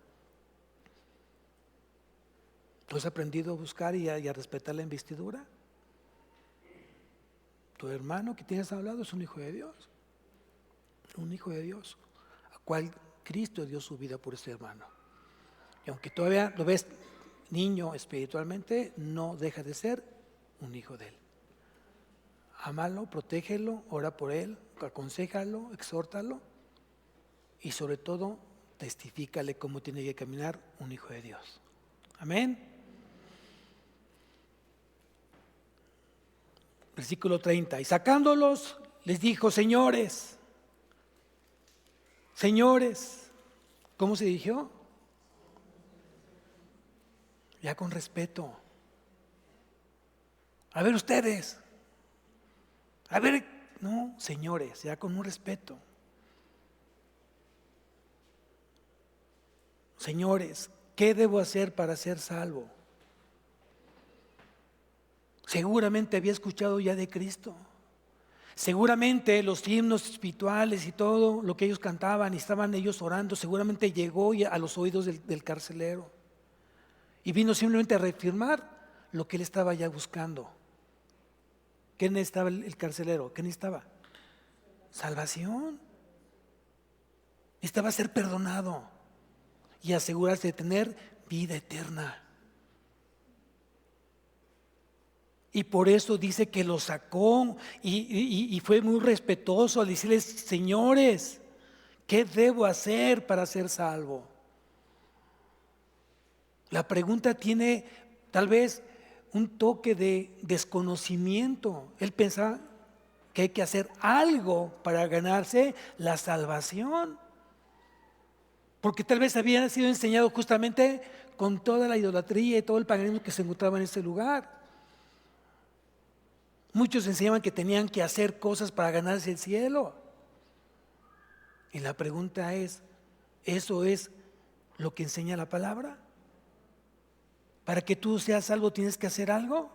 ¿Tú has aprendido a buscar y a respetar la investidura? Tu hermano que tienes hablado es un hijo de Dios, a cual Cristo dio su vida por ese hermano. Y aunque todavía lo ves niño espiritualmente, no deja de ser un hijo de Él. Ámalo, protégelo, ora por él, aconséjalo, exhórtalo y sobre todo testifícale cómo tiene que caminar un hijo de Dios. Amén. Versículo 30. Y sacándolos les dijo, señores, ¿cómo se dirigió? Ya con respeto. A ver ustedes, A ver, no, señores, ya con un respeto. Señores, ¿qué debo hacer para ser salvo? Seguramente había escuchado ya de Cristo. Seguramente los himnos espirituales y todo lo que ellos cantaban y estaban ellos orando, seguramente llegó a los oídos del carcelero. Y vino simplemente a reafirmar lo que él estaba ya buscando. ¿Qué necesitaba el carcelero? ¿Qué necesitaba? Salvación. Necesitaba ser perdonado y asegurarse de tener vida eterna. Y por eso dice que lo sacó y fue muy respetuoso al decirles: señores, ¿qué debo hacer para ser salvo? La pregunta tiene tal vez un toque de desconocimiento. Él pensaba que hay que hacer algo para ganarse la salvación, porque tal vez había sido enseñado justamente con toda la idolatría y todo el paganismo que se encontraba en ese lugar. Muchos enseñaban que tenían que hacer cosas para ganarse el cielo. Y la pregunta es, ¿eso es lo que enseña la palabra? ¿Para que tú seas salvo tienes que hacer algo?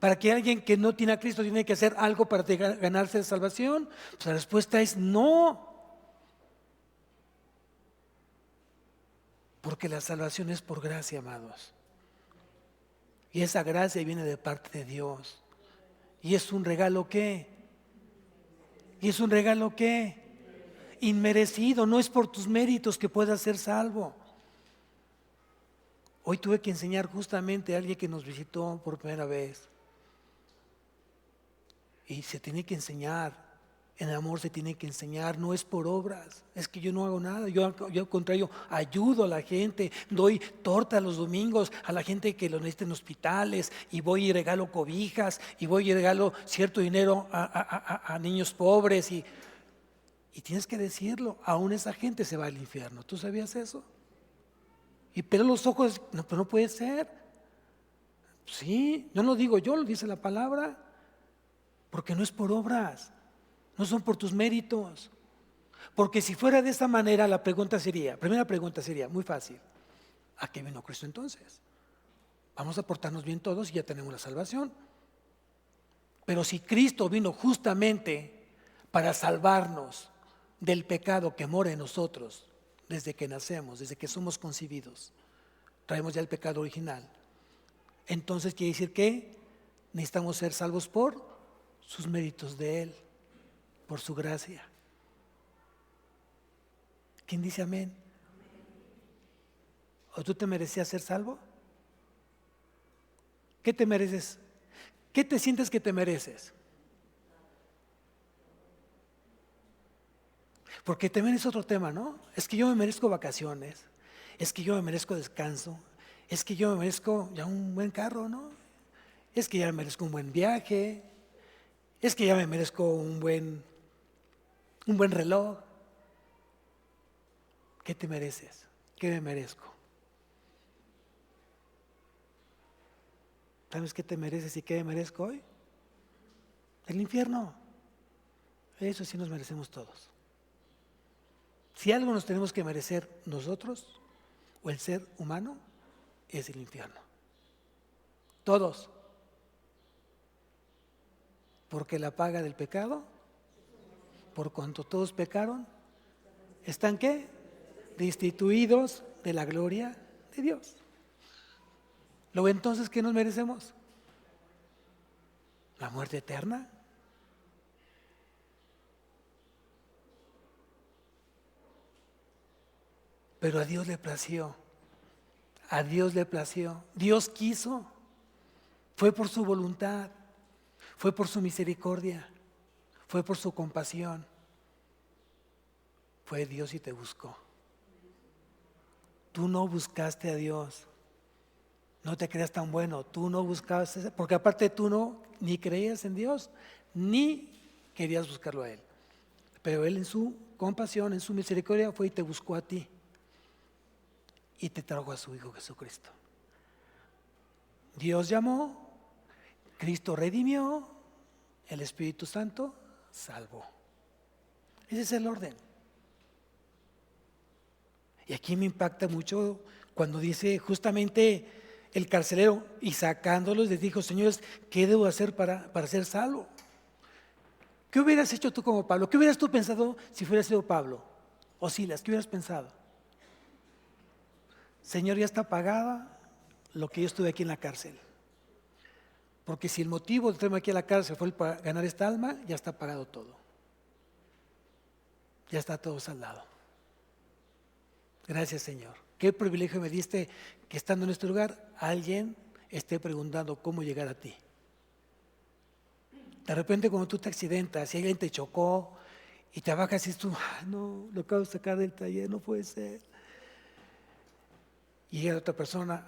¿Para que alguien que no tiene a Cristo tiene que hacer algo para ganarse la salvación? Pues la respuesta es no. Porque la salvación es por gracia, amados. Y esa gracia viene de parte de Dios. ¿Y es un regalo qué? ¿Y es un regalo qué? Inmerecido, no es por tus méritos que puedas ser salvo. Hoy tuve que enseñar justamente a alguien que nos visitó por primera vez. Y se tiene que enseñar, en amor se tiene que enseñar, no es por obras. Es que yo no hago nada, yo al contrario ayudo a la gente, doy torta los domingos a la gente que lo necesita en hospitales, y voy y regalo cobijas, y voy y regalo cierto dinero a niños pobres, y tienes que decirlo, aún esa gente se va al infierno. ¿Tú sabías eso? Y pero los ojos, no, pero no puede ser. Sí, no lo digo yo, lo dice la palabra, porque no es por obras, no son por tus méritos. Porque si fuera de esta manera, primera pregunta sería muy fácil: ¿a qué vino Cristo entonces? Vamos a portarnos bien todos y ya tenemos la salvación. Pero si Cristo vino justamente para salvarnos del pecado que mora en nosotros desde que nacemos, desde que somos concebidos, traemos ya el pecado original, entonces quiere decir que necesitamos ser salvos por sus méritos de Él, por su gracia. ¿Quién dice amén? ¿O tú te merecías ser salvo? ¿Qué te mereces? ¿Qué te sientes que te mereces? Porque también es otro tema, ¿no? Es que yo me merezco vacaciones, es que yo me merezco descanso, es que yo me merezco ya un buen carro, ¿no? Es que ya me merezco un buen viaje, es que ya me merezco un buen reloj. ¿Qué te mereces? ¿Qué me merezco? ¿Sabes qué te mereces y qué me merezco hoy? El infierno. Eso sí nos merecemos todos. Si algo nos tenemos que merecer nosotros o el ser humano, es el infierno. Todos. Porque la paga del pecado, por cuanto todos pecaron, ¿están qué? Destituidos de la gloria de Dios. Luego entonces, ¿qué nos merecemos? ¿La muerte eterna? Pero a Dios le plació. A Dios le plació. Dios quiso. Fue por su voluntad. Fue por su misericordia. Fue por su compasión. Fue Dios y te buscó. Tú no buscaste a Dios. No te creas tan bueno. Tú no buscabas, porque aparte tú no ni creías en Dios, ni querías buscarlo a Él. Pero Él en su compasión, en su misericordia, fue y te buscó a ti. Y te trajo a su Hijo Jesucristo. Dios llamó, Cristo redimió el Espíritu Santo salvó. Ese es el orden. Y aquí me impacta mucho cuando dice justamente el carcelero, y sacándolos les dijo: señores, ¿qué debo hacer para ser salvo? ¿Qué hubieras hecho tú como Pablo? ¿Qué hubieras tú pensado si hubieras sido Pablo? O Silas, ¿qué hubieras pensado? Señor, ya está pagada lo que yo estuve aquí en la cárcel. Porque si el motivo de traerme aquí a la cárcel fue para ganar esta alma, ya está pagado todo. Ya está todo saldado. Gracias, Señor. Qué privilegio me diste que estando en este lugar alguien esté preguntando cómo llegar a ti. De repente cuando tú te accidentas y alguien te chocó y te bajas y dices tú: no, lo acabo de sacar del taller, no puede ser. Y llega otra persona: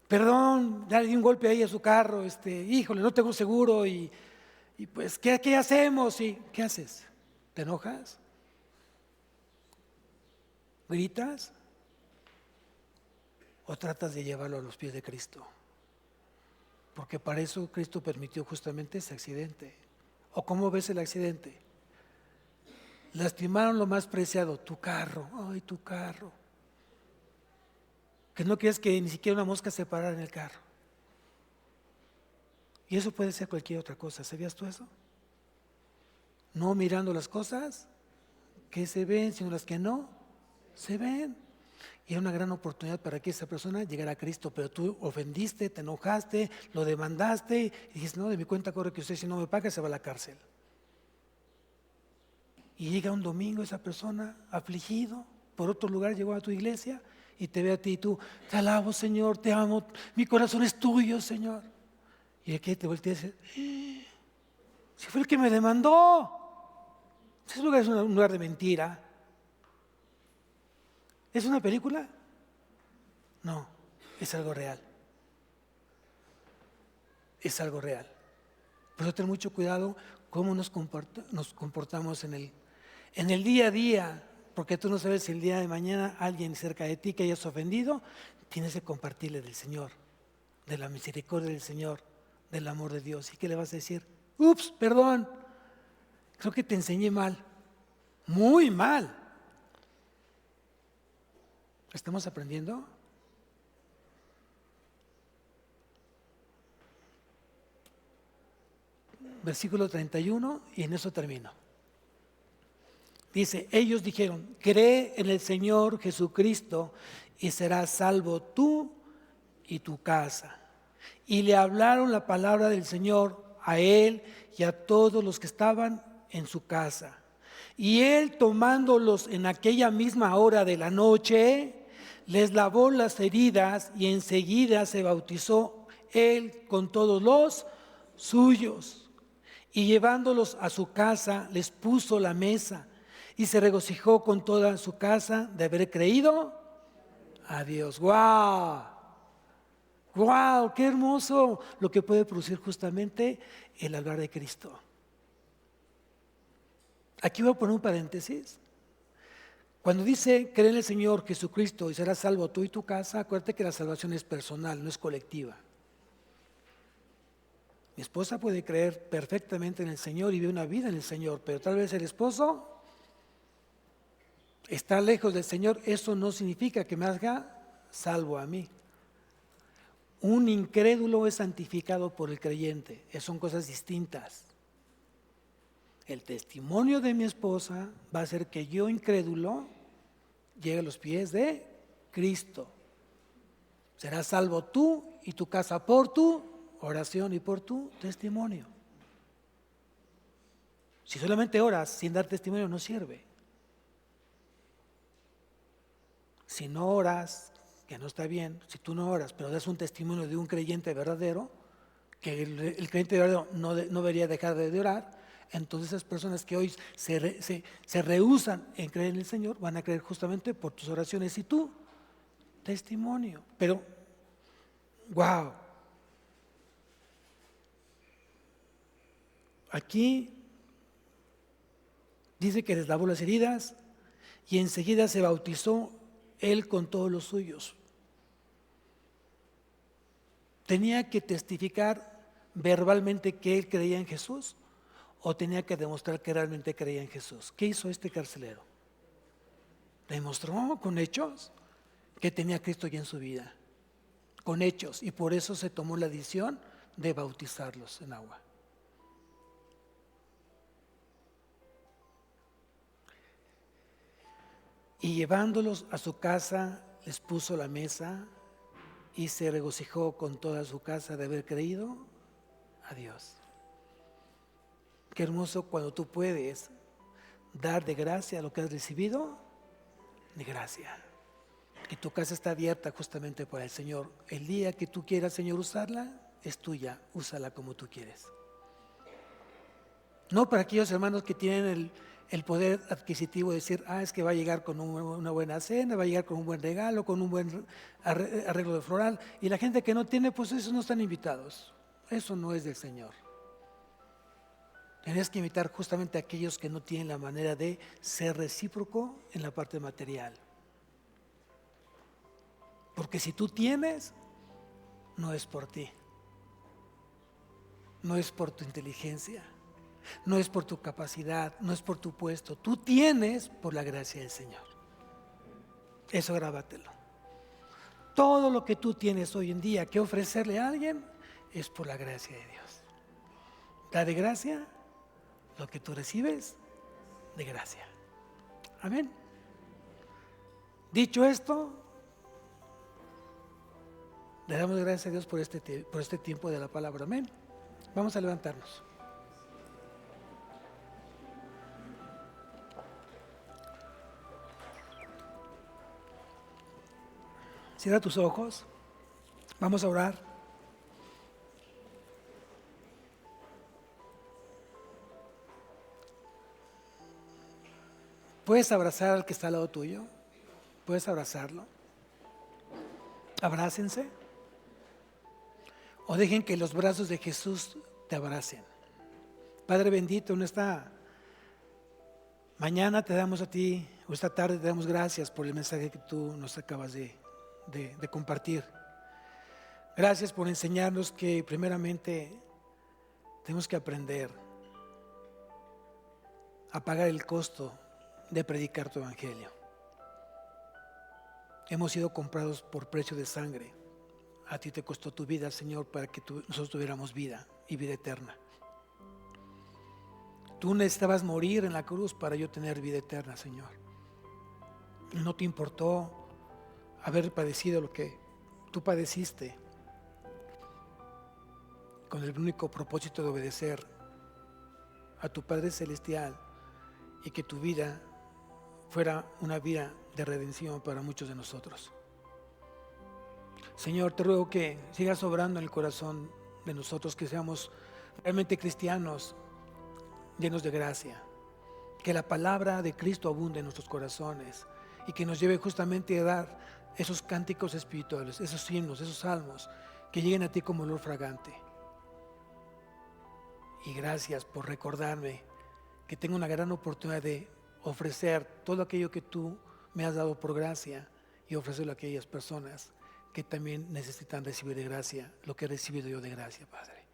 perdón, ya le di un golpe ahí a su carro, híjole, no tengo seguro y pues, ¿qué hacemos? ¿Y qué haces? ¿Te enojas? ¿Gritas? ¿O tratas de llevarlo a los pies de Cristo? Porque para eso Cristo permitió justamente ese accidente. ¿O cómo ves el accidente? Lastimaron lo más preciado, tu carro. Ay, tu carro. Que no quieres que ni siquiera una mosca se parara en el carro. Y eso puede ser cualquier otra cosa. ¿Sabías tú eso? No mirando las cosas que se ven, sino las que no se ven. Y era una gran oportunidad para que esa persona llegara a Cristo, pero tú ofendiste, te enojaste, lo demandaste y dijiste: no, de mi cuenta corre que usted si no me paga se va a la cárcel. Y llega un domingo esa persona afligido, por otro lugar llegó a tu iglesia y te ve a ti y tú: te alabo, Señor, te amo, mi corazón es tuyo, Señor. Y aquí te voltea y dice: si fue el que me demandó. Ese lugar es un lugar de mentira. ¿Es una película? No, es algo real. Es algo real. Por eso ten mucho cuidado cómo nos comportamos en el día a día, porque tú no sabes si el día de mañana alguien cerca de ti que hayas ofendido, tienes que compartirle del Señor, de la misericordia del Señor, del amor de Dios. ¿Y qué le vas a decir? Ups, perdón, creo que te enseñé mal, muy mal. ¿Estamos aprendiendo? Versículo 31, y en eso termino. Dice: ellos dijeron: cree en el Señor Jesucristo y serás salvo tú y tu casa. Y le hablaron la palabra del Señor a él y a todos los que estaban en su casa. Y él, tomándolos en aquella misma hora de la noche, les lavó las heridas y enseguida se bautizó él con todos los suyos. Y llevándolos a su casa, les puso la mesa y se regocijó con toda su casa de haber creído a Dios. ¡Guau! ¡Guau! ¡Qué hermoso! Lo que puede producir justamente el hablar de Cristo. Aquí voy a poner un paréntesis. Cuando dice: cree en el Señor Jesucristo y serás salvo tú y tu casa, acuérdate que la salvación es personal, no es colectiva. Mi esposa puede creer perfectamente en el Señor y vive una vida en el Señor, pero tal vez el esposo está lejos del Señor. Eso no significa que me haga salvo a mí. Un incrédulo es santificado por el creyente. Son cosas distintas. El testimonio de mi esposa va a hacer que yo, incrédulo, llegue a los pies de Cristo. Serás salvo tú y tu casa por tu oración y por tu testimonio. Si solamente oras sin dar testimonio, no sirve. Si no oras, que no está bien, si tú no oras, pero das un testimonio de un creyente verdadero, que el creyente verdadero no debería dejar de orar, entonces esas personas que hoy se rehúsan en creer en el Señor van a creer justamente por tus oraciones y tu testimonio. Pero, wow, aquí dice que les lavó las heridas y enseguida se bautizó él con todos los suyos. Tenía que testificar verbalmente que él creía en Jesús o tenía que demostrar que realmente creía en Jesús? ¿Qué hizo este carcelero? Demostró con hechos que tenía a Cristo ya en su vida, con hechos, y por eso se tomó la decisión de bautizarlos en agua. Y llevándolos a su casa, les puso la mesa y se regocijó con toda su casa de haber creído a Dios. Qué hermoso cuando tú puedes dar de gracia lo que has recibido de gracia. Y tu casa está abierta justamente para el Señor. El día que tú quieras, Señor, usarla, es tuya. Úsala como tú quieres. No para aquellos hermanos que tienen el poder adquisitivo de decir, es que va a llegar con una buena cena, va a llegar con un buen regalo, con un buen arreglo de floral. Y la gente que no tiene, pues esos no están invitados. Eso no es del Señor. Tienes que invitar justamente a aquellos que no tienen la manera de ser recíproco en la parte material. Porque si tú tienes, no es por ti, no es por tu inteligencia, no es por tu capacidad, no es por tu puesto. Tú tienes por la gracia del Señor. Eso grábatelo. Todo lo que tú tienes hoy en día que ofrecerle a alguien es por la gracia de Dios. Da de gracia lo que tú recibes de gracia. Amén. Dicho esto, le damos gracias a Dios por este tiempo de la palabra. Amén. Vamos a levantarnos. Cierra tus ojos. Vamos a orar. Puedes abrazar al que está al lado tuyo. Puedes abrazarlo. Abrácense. O dejen que los brazos de Jesús te abracen. Padre bendito, en esta mañana te damos a ti, o esta tarde te damos gracias por el mensaje que tú nos acabas de compartir. Gracias por enseñarnos que primeramente tenemos que aprender a pagar el costo de predicar tu evangelio. Hemos sido comprados por precio de sangre. A ti te costó tu vida, Señor, para que nosotros tuviéramos vida y vida eterna. Tú necesitabas morir en la cruz para yo tener vida eterna, Señor. No te importó haber padecido lo que tú padeciste con el único propósito de obedecer a tu Padre Celestial y que tu vida fuera una vida de redención para muchos de nosotros. Señor, te ruego que sigas obrando en el corazón de nosotros, que seamos realmente cristianos llenos de gracia, que la palabra de Cristo abunde en nuestros corazones y que nos lleve justamente a dar esos cánticos espirituales, esos himnos, esos salmos que lleguen a ti como olor fragante. Y gracias por recordarme que tengo una gran oportunidad de ofrecer todo aquello que tú me has dado por gracia y ofrecerlo a aquellas personas que también necesitan recibir de gracia lo que he recibido yo de gracia, Padre.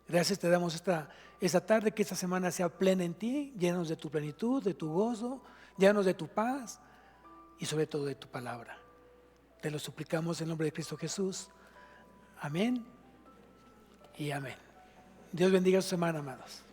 Gracias te damos esta tarde, que esta semana sea plena en ti, llenos de tu plenitud, de tu gozo, llenos de tu paz y sobre todo de tu palabra. Te lo suplicamos en el nombre de Cristo Jesús. Amén y amén. Dios bendiga su semana, amados.